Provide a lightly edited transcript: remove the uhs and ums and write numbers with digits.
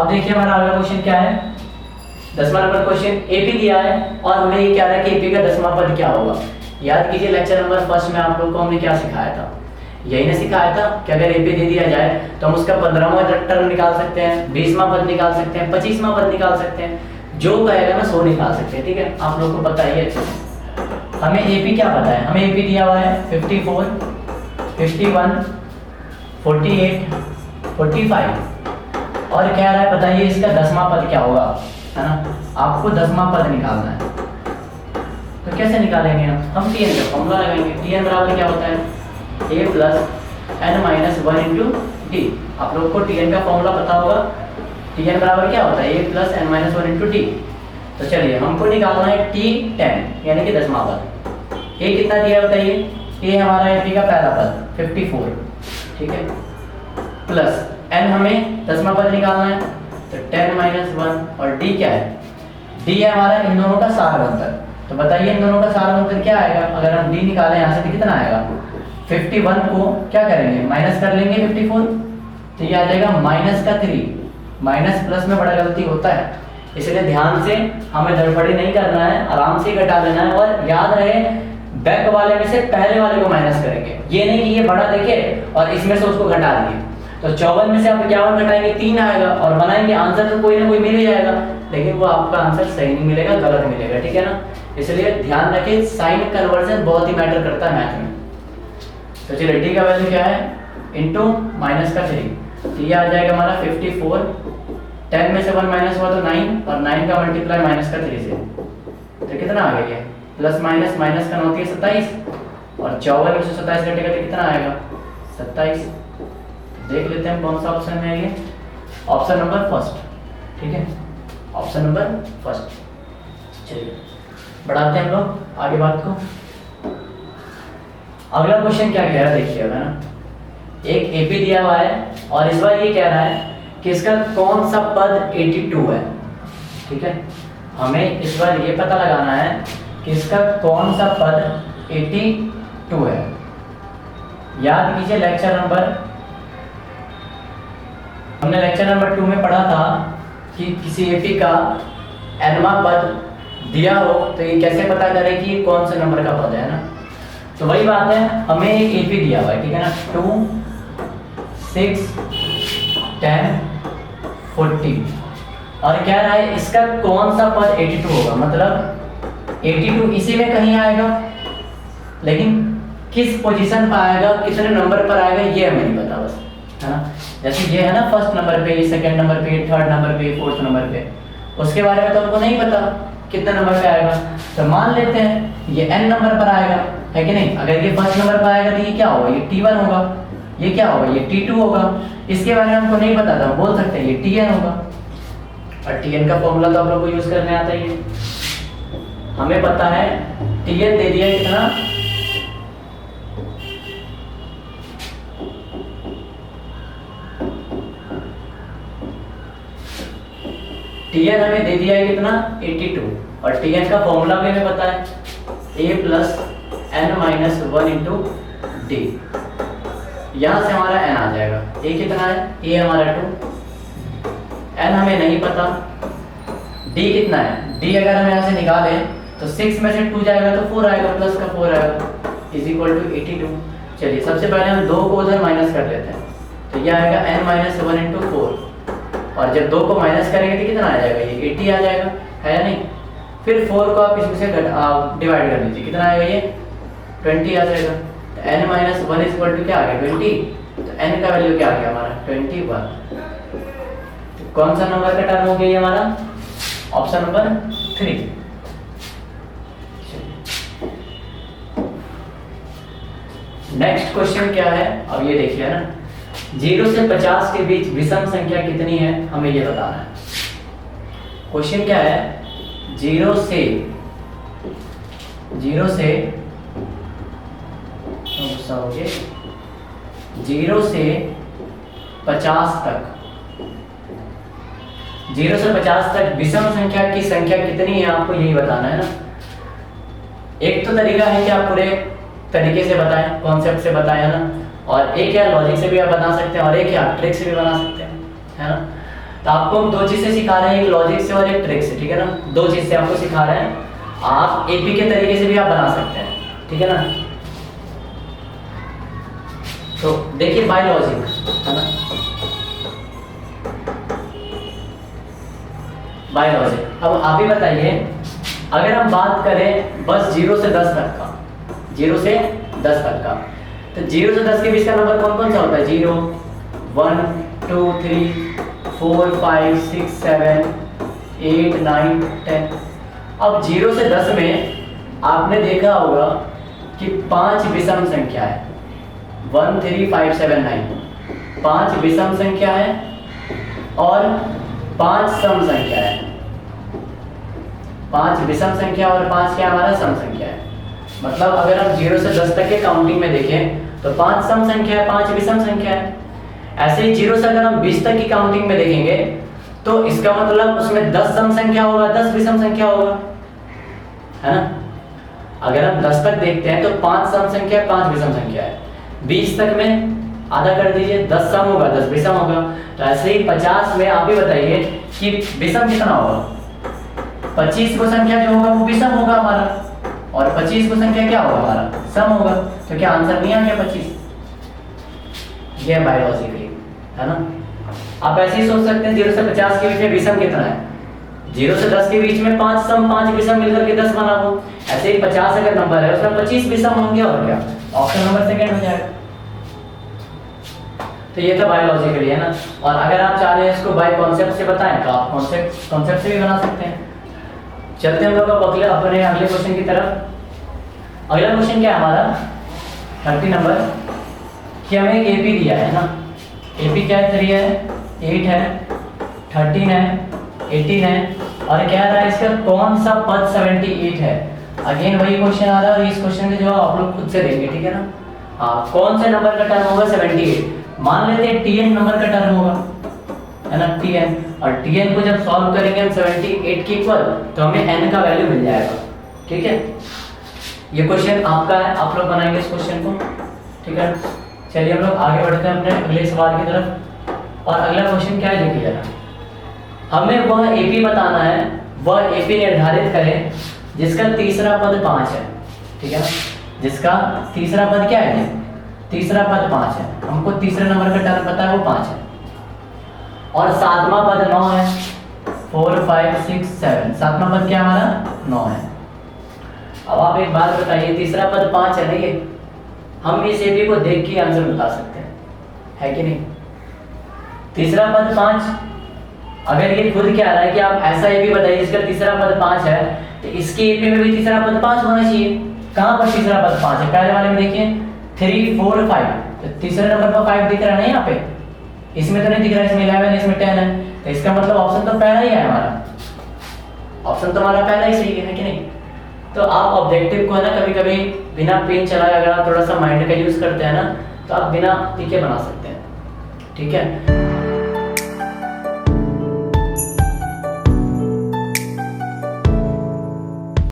अब देखिए हमारा अगला क्वेश्चन क्या है, 10वां नंबर क्वेश्चन एपी दिया है और हमें ये क्या है कि एपी का 10वां पद क्या होगा। याद कीजिए लेक्चर नंबर फर्स्ट में आप लोग को हमने क्या सिखाया था, यही ना सिखाया था कि अगर एपी दे दिया जाए तो हम उसका 15वां टर्म निकाल सकते हैं, 20वां पद निकाल सकते हैं, 25वां पद निकाल सकते हैं, जो कहेगा ना 100 निकाल सकते हैं। ठीक है, आप लोग को पता ही है अच्छे से। हमें एपी क्या पता है, हमें एपी दिया हुआ है 54, 51, 48, 45 और कह रहा है बताइए इसका 10वां पद क्या होगा, है ना। आपको 10वां पद निकालना है तो कैसे निकालेंगे हम टीएन का फॉर्मूला लगाएंगे। टीएन बराबर क्या होता है, a plus n minus 1 into d. आप लोग को टीएन का फॉर्मूला पता होगा, टीएन बराबर क्या होता है a plus n minus 1 into d. तो चलिए हमको निकालना है T10 यानी कि 10वां पद। a कितना दिया है बताइए, a हमारा एपी का पहला पद 54, ठीक है, प्लस n हमें 10वां पद निकालना है तो 10 माइनस 1 और d क्या है, d है हमारा इन दोनों का सारवंतर। तो बताइए इन दोनों का सारवंतर क्या आएगा, अगर हम d निकालें यहाँ से तो कितना आएगा, 51 को क्या करेंगे माइनस कर लेंगे 54, तो ये आ जाएगा माइनस का 3। माइनस प्लस में बड़ा गलती होता है, इसलिए ध्यान से हमें धड़पड़ी नहीं करना है, आराम से घटा लेना है और याद रहे बैक वाले में से पहले वाले को माइनस करेंगे, ये नहीं कि ये बड़ा देखे और इसमें से उसको घटा दिए। तो 54 में से आप 51 घटाएंगे 3 आएगा और बनाएंगे आंसर तो कोई ना कोई मिल ही जाएगा, लेकिन वो आपका आंसर सही नहीं मिलेगा, गलत मिलेगा। ठीक है ना, इसलिए ध्यान रखें साइन कन्वर्जन बहुत ही मैटर करता है मैथ में। तो चलिए डी का वैल्यू क्या है, इनटू माइनस का 3, तो ये आ जाएगा हमारा 54, 10 में से 1 माइनस हुआ तो 9 और 9 का मल्टीप्लाई माइनस का 3 से, तो कितना आ गया, प्लस माइनस माइनस का 9 27 और 54 में से 27 घटेगा तो कितना आएगा 27। देख लेते हैं कौन सा ऑप्शन में है ये, ऑप्शन नंबर फर्स्ट। ठीक है, ऑप्शन नंबर फर्स्ट। चलिए बढ़ाते हैं हम लोग आगे बात को। अगला क्वेश्चन क्या कह रहा है देखिएगा ना, एक एपी दिया हुआ है और इस बार ये कह रहा है कि इसका कौन सा पद 82 है। ठीक है, हमें इस बार ये पता लगाना है कि इसका कौन सा पद 82 है। याद कीजिए लेक्चर नंबर, हमने लेक्चर नंबर 2 में पढ़ा था कि किसी एपी का nवां पद दिया हो तो ये कैसे पता करें कि कौन से नंबर का पद है ना। तो वही बात है, हमें एक एपी दिया हुआ है, ठीक है ना, 2, 6, 10, 40 और कह रहा है इसका कौन सा पद 82 होगा, मतलब 82 इसी में कहीं आएगा, लेकिन किस पोजीशन पर आएगा, कितने नंबर पर आएगा ये हमें नहीं पता बस, है ना। जैसे ये है ना फर्स्ट नंबर पे, ये सेकंड नंबर पे, थर्ड नंबर पे, फोर्थ नंबर पे, उसके बारे में तो हमको नहीं पता कितने नंबर पे आएगा। तो मान लेते हैं ये n नंबर पर आएगा, है कि नहीं। अगर ये फर्स्ट नंबर पर आएगा तो ये क्या होगा, ये T1 होगा, ये क्या होगा, ये T2 होगा। इसके बारे में हमको नहीं पता था, हम बोल सकते हैं ये Tn होगा। और Tn का फॉर्मूला तो आप लोग को यूज करने आता ही है। हमें पता है Tn दे दिया कितना, Tn हमें दे दिया है कितना 82 और Tn का फॉर्मूला भी हमें पता है a plus n minus 1 into D. यहाँ से हमारा n आ जाएगा, a कितना है, a हमारा 2, n हमें नहीं पता, d कितना है, d अगर हम यहाँ से निकालें तो 6 में से 2 जाएगा तो 4 आएगा, प्लस का 4 आएगा, इज इक्वल टू 82। चलिए सबसे पहले हम 2 को उधर माइनस कर लेते हैं, तो ये आएगा n माइनस 1 इंटू 4 और जब 2 को माइनस करेंगे तो कितना आ जाएगा, ये 80 आ जाएगा, है या नहीं। फिर 4 को आप इसमें से डिवाइड कर लीजिए, कितना आएगा ये 20 आ जाएगा। तो n माइनस 1 इक्वल टू क्या आ गया 20, तो n का वैल्यू क्या आ गया हमारा 21। तो कौन सा नंबर का टर्म हो गया ये हमारा, ऑप्शन नंबर 3। नेक्स्ट क्वेश्चन क्या है, अब ये देखिए ना, 0 से 50 के बीच विषम संख्या कितनी है, हमें ये बताना है। क्वेश्चन क्या है, 0 से गुस्सा हो गए, 0 से 50 तक, 0 से 50 तक विषम संख्या की संख्या कितनी है, आपको यही बताना है ना। एक तो तरीका है कि आप पूरे तरीके से बताएं, कॉन्सेप्ट से बताएं, है ना, और एक या लॉजिक से भी आप बता सकते हैं और एक या ट्रिक से भी बना सकते हैं, है ना। तो आपको हम दो चीजें सिखा रहे हैं, एक लॉजिक से और एक ट्रिक से, ठीक है ना। दो चीज से आपको सिखा रहे हैं, आप एपी के तरीके से भी आप बना सकते हैं, ठीक है ना। तो देखिए बाय लॉजिक, है ना, बाय लॉजिक। अब आप ही बताइए, अगर हम बात करें बस 0 से 10 तक का, 0 से 10 तक का, तो 0 से 10 के बीच का नंबर कौन कौन सा होता है? 0, 1, 2, 3, 4, 5, 6, 7, 8, 9, 10। अब 0 से 10 में आपने देखा होगा कि 5 विषम संख्या है, 1, 3, 5, 7, 9, 5 विषम संख्या है और 5 सम संख्या है। 5 विषम संख्या और 5 क्या हमारा सम संख्या है। मतलब अगर हम 0 से 10 तक के काउंटिंग में देखें तो 5 सम संख्या है, 5 विषम संख्या है। ऐसे ही 0 से अगर हम 20 तक की काउंटिंग में देखेंगे तो इसका मतलब उसमें 10 सम संख्या होगा, 10 विषम संख्या होगा, है ना। अगर हम 10 तक देखते हैं तो 5 सम संख्या है, 5 विषम संख्या है। 20 तक में आधा कर दीजिए, 10 सम होगा, 10 विषम होगा। तो ऐसे ही 50 में आप ही बताइए कि विषम कितना होगा। 25 को संख्या जो होगा वो विषम होगा हमारा, और 25 को संख्या क्या होगा हमारा, सम होगा। तो क्या आंसर नहीं आ गया 25? ये बायोलॉजिकली, है ना। आप ऐसे ही सोच सकते हैं 0 से 50 के बीच में विषम कितना है। 0 से 10 के बीच में 5 सम 5 विषम मिलकर के 10 बना दो। ऐसे ही 50 अगर नंबर है उसमें 25 विषम होंगे, और क्या ऑप्शन नंबर सेकंड हो जाएगा। तो ये था बायोलॉजिकली, है ना। और अगर आप चाह रहे हैं इसको बाय कॉन्सेप्ट से बताएं तो आप कॉन्सेप्ट से भी बना सकते हैं। चलते हम लोग अब अपने अगले क्वेश्चन की तरफ। अगला क्वेश्चन क्या है हमारा 30 नंबर, कि हमें एक एपी दिया है ना। एपी क्या है, 3 है, 8 है, 13 है, 18 है, और क्या रहा है इसका कौन सा पद 78 है। अगेन वही क्वेश्चन आ रहा है और इस क्वेश्चन के जवाब आप लोग खुद से देंगे, ठीक है ना। हाँ, कौन से नंबर का टर्म होगा 78। मान लेते हैं tn नंबर का टर्म होगा, है ना, tn। और tn को जब सॉल्व करेंगे हम 78 के इक्वल तो हमें n का वैल्यू मिल जाएगा, ठीक है। ये क्वेश्चन आपका है, आप लोग बनाएंगे इस क्वेश्चन को, ठीक है। चलिए हम लोग आगे बढ़ते हैं अपने अगले सवाल की तरफ। और अगला क्वेश्चन क्या है देखिए जरा, हमें वह एपी बताना है, वह एपी निर्धारित करें जिसका तीसरा पद 5 है, ठीक है ना। जिसका तीसरा पद क्या है, तीसरा पद 5 है। हमको तीसरे नंबर का टर्म पता है वो 5 है, और सातवां पद 9 है। 4, 5, 6, 7, सातवां पद क्या हमारा 9 है। अब आप एक बात बताइए, तीसरा पद 5 है ना, ये हम इस एपी को देख के आंसर बता सकते हैं, है कि नहीं। तीसरा पद 5, अगर ये खुद क्या रहा है कि आप ऐसा एपी बताइए जिसका तीसरा पद 5 है, तो इसके एपी में भी तीसरा पद 5 होना चाहिए। कहां पर तीसरा पद 5 है? पहले वाले में देखिए 3, 4, 5, तो तीसरे नंबर पर 5 दिख रहा है ना यहाँ पे, इसमें तो नहीं दिख रहा है, इसमें 11, इसमें 10 है। तो इसका मतलब ऑप्शन तो पहला ही है हमारा, ऑप्शन तो हमारा पहला ही सही है कि नहीं। तो आप ऑब्जेक्टिव को है ना कभी कभी बिना पेन चलाए अगर आप थोड़ा सा माइंड का यूज करते हैं ना, तो आप बिना टिके बना सकते हैं, ठीक है।